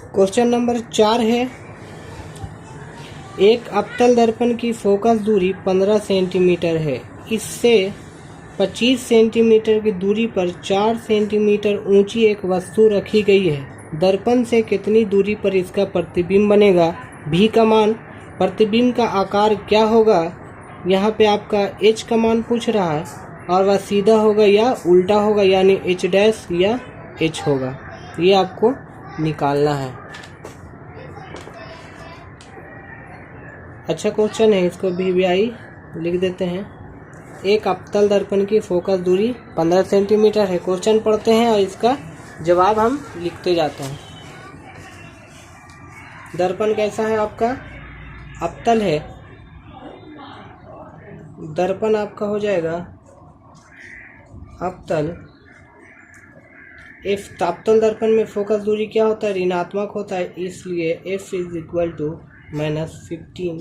Question number 4 है, एक अवतल दर्पण की फोकस दूरी 15 सेंटीमीटर है। इससे 25 सेंटीमीटर की दूरी पर 4 सेंटीमीटर ऊंची एक वस्तु रखी गई है। दर्पण से कितनी दूरी पर इसका प्रतिबिंब बनेगा? भी का मान, प्रतिबिंब का आकार क्या होगा? यहाँ पे आपका एच का मान पूछ रहा है और वह सीधा होगा या उल्टा होगा, यानी एच डैश या एच होगा। ये आपको निकालना है। अच्छा क्वेश्चन है, इसको भी लिख देते हैं। एक अवतल दर्पण की फोकस दूरी 15 सेंटीमीटर है। क्वेश्चन पढ़ते हैं और इसका जवाब हम लिखते जाते हैं। दर्पण कैसा है आपका? अवतल है। दर्पण आपका हो जाएगा अवतल। एफ अवतल दर्पण में फोकस दूरी क्या होता है? ऋणात्मक होता है, इसलिए F is equal to -15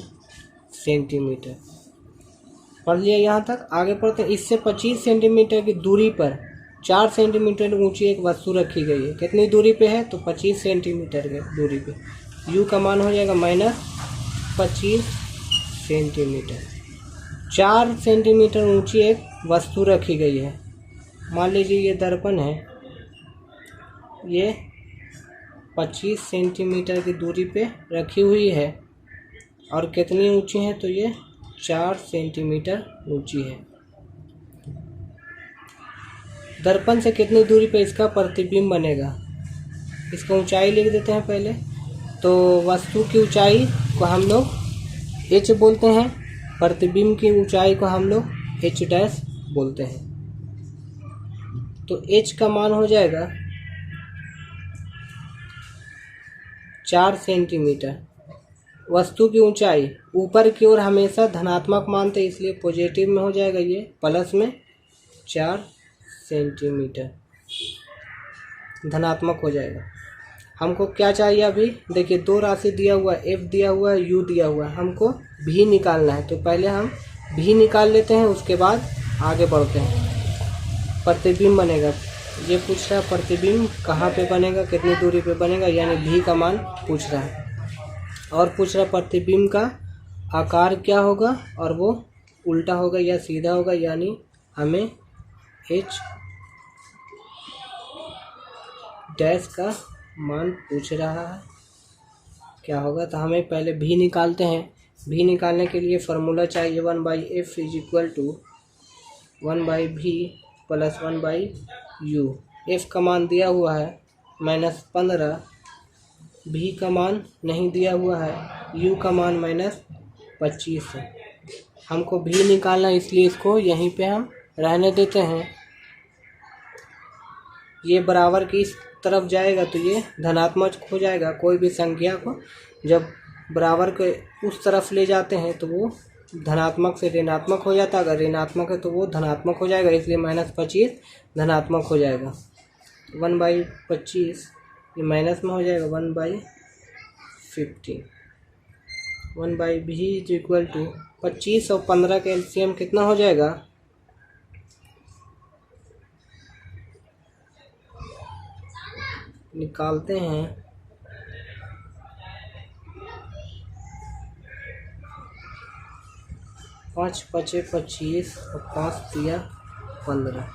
centimetre. पढ़ लिया यहाँ तक। आगे पढ़ते हैं। इससे 25 सेंटीमीटर की दूरी पर 4 सेंटीमीटर ऊंची एक वस्तु रखी गई है। कितनी दूरी पे है? तो 25 सेंटीमीटर की दूरी पे। यू का मान हो जाएगा -25 सेंटीमीटर। 4 सेंटीमीटर ऊंची एक वस्तु रखी गई है। मान लीजिए ये दर्पण है, ये 25 सेंटीमीटर की दूरी पे रखी हुई है और कितनी ऊंची है? तो ये 4 सेंटीमीटर ऊंची है। दर्पण से कितनी दूरी पे इसका प्रतिबिंब बनेगा? इसका ऊंचाई लिख देते हैं पहले। तो वस्तु की ऊंचाई को हम लोग एच बोलते हैं, प्रतिबिंब की ऊंचाई को हम लोग एच डैश बोलते हैं। तो एच का मान हो जाएगा 4 सेंटीमीटर। वस्तु की ऊंचाई ऊपर की ओर हमेशा धनात्मक मानते, इसलिए पॉजिटिव में हो जाएगा, ये प्लस में 4 सेंटीमीटर धनात्मक हो जाएगा। हमको क्या चाहिए अभी? देखिए, दो राशि दिया हुआ है, एफ दिया हुआ है, यू दिया हुआ है। हमको भी निकालना है, तो पहले हम भी निकाल लेते हैं, उसके बाद आगे बढ़ते हैं। प्रतिबिंब बनेगा, ये पूछ रहा है प्रतिबिंब कहाँ पे बनेगा, कितनी दूरी पे बनेगा, यानी भी का मान पूछ रहा है। और पूछ रहा प्रतिबिंब का आकार क्या होगा, और वो उल्टा होगा या सीधा होगा, यानी हमें एच डैश का मान पूछ रहा है क्या होगा। तो हमें पहले भी निकालते हैं। भी निकालने के लिए फार्मूला चाहिए 1/f is equal to 1/v plus 1/u। F का मान दिया हुआ है -15, भी का मान नहीं दिया हुआ है, यू का मान -25 है। हमको भी निकालना, इसलिए इसको यहीं पे हम रहने देते हैं। ये बराबर की इस तरफ जाएगा तो ये धनात्मक हो जाएगा। कोई भी संख्या को जब बराबर के उस तरफ ले जाते हैं तो वो धनात्मक से ऋणात्मक हो जाता है। अगर ऋणात्मक है तो वो धनात्मक हो जाएगा, इसलिए -25 धनात्मक हो जाएगा। 1/25 ये माइनस में हो जाएगा 1/15। 1/v इज इक्वल टू 25 और 15 का एलसीएम कितना हो जाएगा? निकालते हैं। 5 × 5 = 25 और 5 × 3 = 15।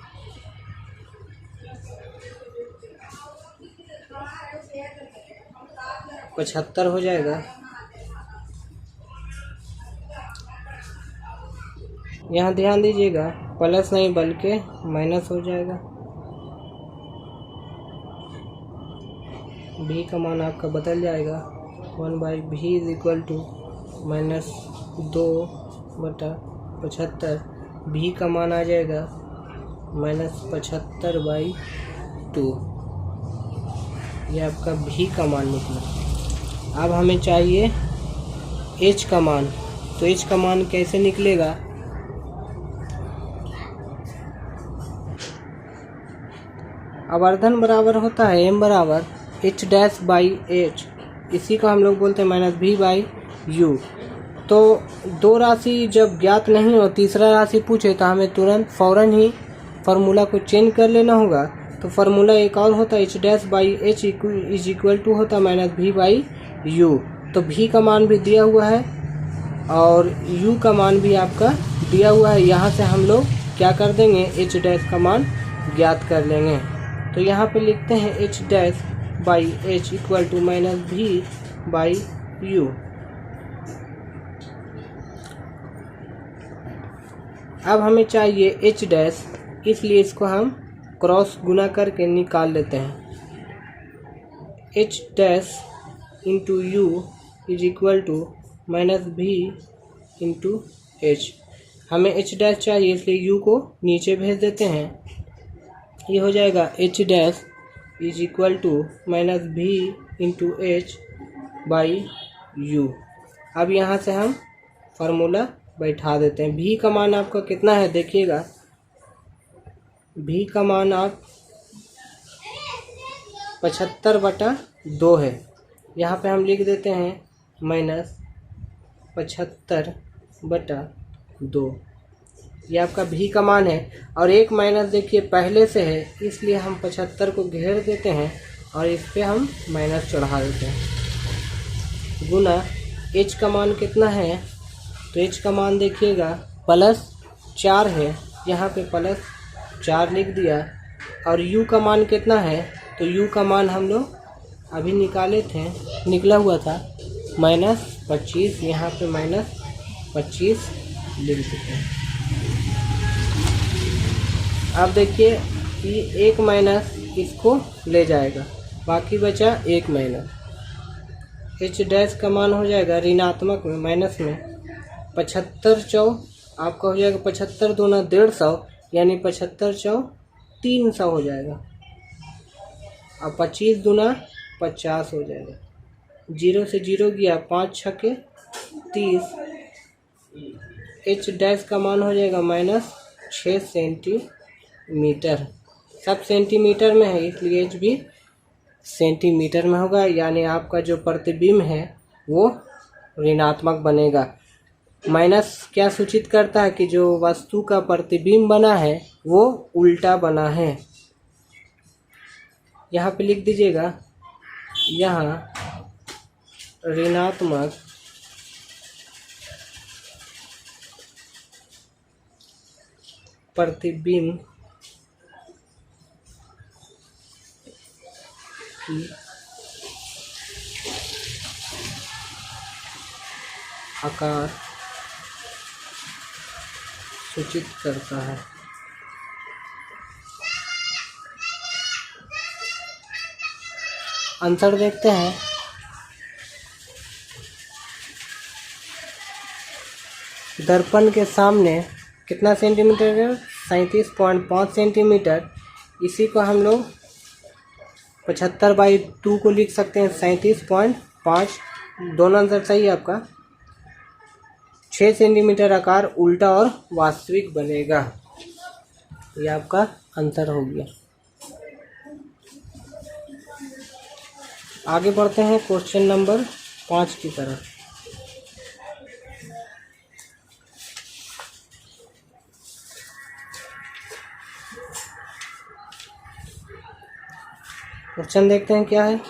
$75 हो जाएगा। यहाँ ध्यान दीजिएगा, प्लस नहीं बल्कि माइनस हो जाएगा। भी का मान आपका बदल जाएगा। 1/v is equal to -2/75। भी का मान आ जाएगा -75/2। ये आपका भी का मान निकला। अब हमें चाहिए एच का मान। तो एच का मान कैसे निकलेगा? आवर्धन बराबर होता है m बराबर h'/h। इसी को हम लोग बोलते हैं -v/u। तो दो राशि जब ज्ञात नहीं हो, तीसरा राशि पूछे तो हमें तुरंत फ़ौरन ही फार्मूला को चेंज कर लेना होगा। तो फार्मूला एक और होता है H dash by H is equal to होता है माइनस भी बाई यू। तो भी का मान भी दिया हुआ है और यू का मान भी आपका दिया हुआ है। यहाँ से हम लोग क्या कर देंगे, एच डैश का मान ज्ञात कर लेंगे। तो यहाँ पे लिखते हैं H dash by H equal to minus V by U. अब हमें चाहिए एच डैश, इसलिए इसको हम क्रॉस गुना करके निकाल लेते हैं। H dash into U is equal to minus V into H. हमें एच डैश चाहिए इसलिए यू को नीचे भेज देते हैं। ये हो जाएगा H dash is equal to minus V into H by U. अब यहाँ से हम फार्मूला बैठा देते हैं। भी का मान आपका कितना है देखिएगा, भी का मान आप 75/2 है। यहाँ पे हम लिख देते हैं माइनस 75/2। ये आपका भी का मान है और एक माइनस देखिए पहले से है, इसलिए हम 75 को घेर देते हैं और इस पे हम माइनस चढ़ा देते हैं। गुना एच का मान कितना है, तो एच का मान देखिएगा +4 है, यहाँ पे +4 लिख दिया। और यू का मान कितना है, तो यू का मान हम लोग अभी निकाले थे, निकला हुआ था -25, यहाँ पे -25 लिख देते हैं। अब देखिए कि एक माइनस इसको ले जाएगा, बाकी बचा एक माइनस। एच डैश का मान हो जाएगा ऋणात्मक में, माइनस में 75 चौ आपका हो जाएगा 75 दूना 150, यानी 75 चौ 300 हो जाएगा। अब 25 दूना 50 हो जाएगा। 0 से 0 गया, 5 छक्के 30। एच डैश का मान हो जाएगा -6 सेंटीमीटर। सब सेंटीमीटर में है इसलिए एच भी सेंटीमीटर में होगा, यानी आपका जो प्रतिबिंब है वो ऋणात्मक बनेगा। माइनस क्या सूचित करता है कि जो वस्तु का प्रतिबिंब बना है वो उल्टा बना है। यहाँ पे लिख दीजिएगा, यहाँ ऋणात्मक प्रतिबिंब की आकार सूचित करता है। आंसर देखते हैं। दर्पण के सामने कितना सेंटीमीटर है, 37.5 सेंटीमीटर। इसी को हम लोग 75/2 को लिख सकते हैं, 37.5। दोनों आंसर सही है आपका। 6 सेंटीमीटर आकार उल्टा और वास्तविक बनेगा। ये आपका आंसर हो गया। आगे बढ़ते हैं क्वेश्चन नंबर 5 की तरफ। क्वेश्चन देखते हैं क्या है।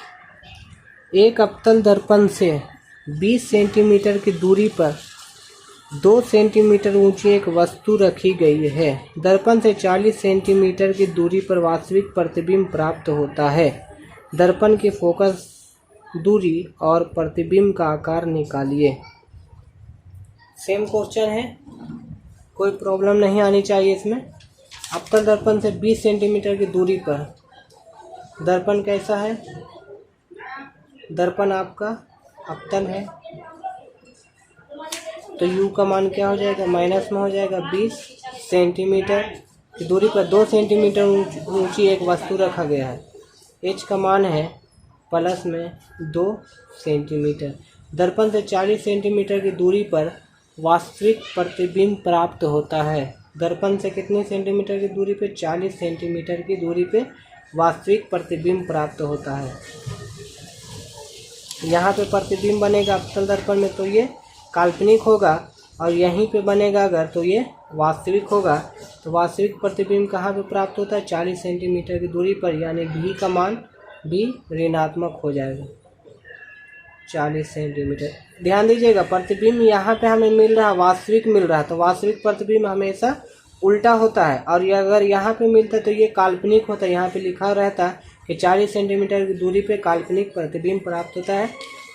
एक अवतल दर्पण से 20 सेंटीमीटर की दूरी पर 2 सेंटीमीटर ऊंची एक वस्तु रखी गई है। दर्पण से 40 सेंटीमीटर की दूरी पर वास्तविक प्रतिबिंब प्राप्त होता है। दर्पण की फोकस दूरी और प्रतिबिंब का आकार निकालिए। सेम क्वेश्चन है, कोई प्रॉब्लम नहीं आनी चाहिए इसमें। अवतल दर्पण से 20 सेंटीमीटर की दूरी पर, दर्पण कैसा है, दर्पण आपका अवतल है, तो यू का मान क्या हो जाएगा, माइनस में हो जाएगा। 20 सेंटीमीटर की दूरी पर 2 सेंटीमीटर ऊंची एक वस्तु रखा गया है। एच का मान है प्लस में 2 सेंटीमीटर। दर्पण से 40 सेंटीमीटर की दूरी पर वास्तविक प्रतिबिंब प्राप्त होता है। दर्पण से कितने सेंटीमीटर की दूरी पे, 40 सेंटीमीटर की दूरी पे वास्तविक प्रतिबिंब प्राप्त होता है। यहाँ पे प्रतिबिंब बनेगा अवतल दर्पण में तो ये काल्पनिक होगा, और यहीं पे बनेगा अगर तो ये वास्तविक होगा तो वास्तविक प्रतिबिंब कहाँ पे प्राप्त होता है, 40 सेंटीमीटर की दूरी पर, यानी भी का मान भी ऋणात्मक हो जाएगा 40 सेंटीमीटर। ध्यान दीजिएगा, प्रतिबिंब यहाँ पे हमें मिल रहा है, वास्तविक मिल रहा है, तो वास्तविक प्रतिबिंब हमेशा उल्टा होता है, और ये अगर यहाँ पे मिलता है तो ये काल्पनिक होता है। यहाँ पे लिखा रहता है कि 40 सेंटीमीटर की दूरी पे काल्पनिक प्रतिबिंब प्राप्त होता है,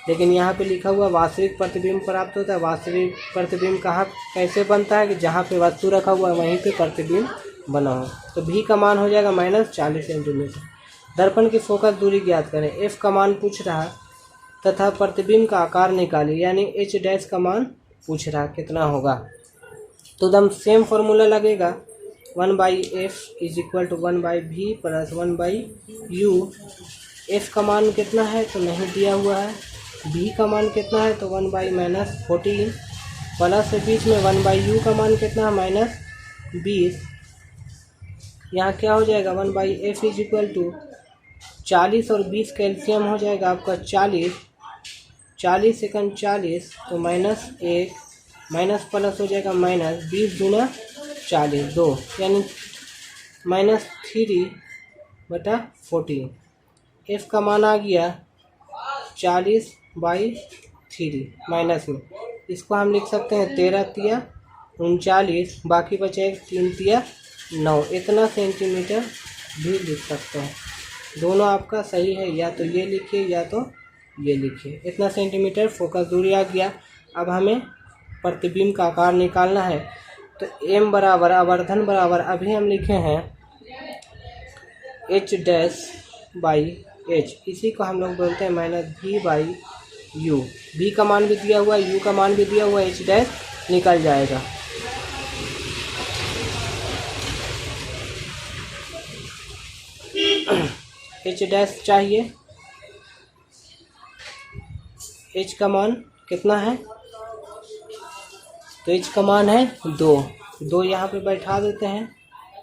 लेकिन यहाँ पे लिखा हुआ वास्तविक प्रतिबिंब प्राप्त होता है। वास्तविक प्रतिबिंब कहाँ कैसे बनता है कि जहाँ पे वस्तु रखा हुआ है वहीं पे प्रतिबिंब बना हो। तो भी का मान हो जाएगा -40 सेंटीमीटर। दर्पण की फोकस दूरी ज्ञात करें। एफ का मान पूछ रहा तथा प्रतिबिंब का आकार निकालें, यानी एच डैश का मान पूछ रहा कितना होगा। तो एकदम सेम फॉर्मूला लगेगा, 1/f is equal to 1/v plus 1/u। F का मान कितना है तो नहीं दिया हुआ है, v का मान कितना है तो 1/-14 प्लस से बीच में 1/u का मान कितना है -20। यहाँ क्या हो जाएगा 1/f इज इक्वल टू 40 और 20 कैल्शियम हो जाएगा आपका 40 सेकंड 40 तो -1 माइनस प्लस हो जाएगा -20 दूना 40 2, यानी -3/14। एफ का मान आ गया 40/3 माइनस में, इसको हम लिख सकते हैं 13 तिया 39, बाकी बचेगा 3 तिया 9, इतना सेंटीमीटर भी लिख सकते हैं। दोनों आपका सही है, या तो ये लिखिए या तो ये लिखिए। इतना सेंटीमीटर फोकस दूरी आ गया। अब हमें प्रतिबिंब का आकार निकालना है, तो m बराबर आवर्धन बराबर अभी हम लिखे हैं h'/h, इसी को हम लोग बोलते हैं -v/u। v का मान भी दिया हुआ है, u का मान भी दिया हुआ है, h' निकल जाएगा। h' चाहिए, h का मान कितना है तो h का मान है 2 यहाँ पे बैठा देते हैं,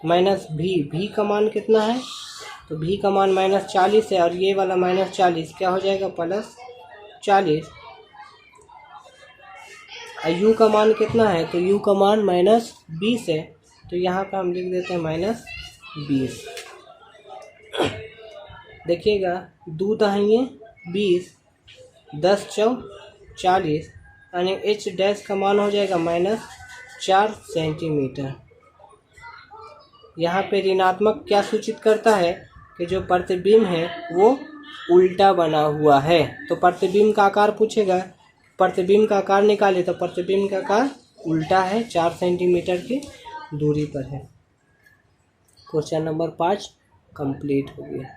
-v का मान कितना है तो v का मान -40 है, और ये वाला -40 क्या हो जाएगा +40। u का मान कितना है तो u का मान -20 है, तो यहाँ पे हम लिख देते हैं -20। देखिएगा 2 दहाइए 20 10 चौ 40, यानी h' का मान हो जाएगा -4 सेंटीमीटर। यहाँ पे ऋणात्मक क्या सूचित करता है कि जो प्रतिबिंब है वो उल्टा बना हुआ है। तो प्रतिबिंब का आकार पूछेगा, प्रतिबिंब का आकार निकाले तो प्रतिबिंब का आकार उल्टा है, 4 सेंटीमीटर की दूरी पर है। क्वेश्चन नंबर 5 कंप्लीट हो गया।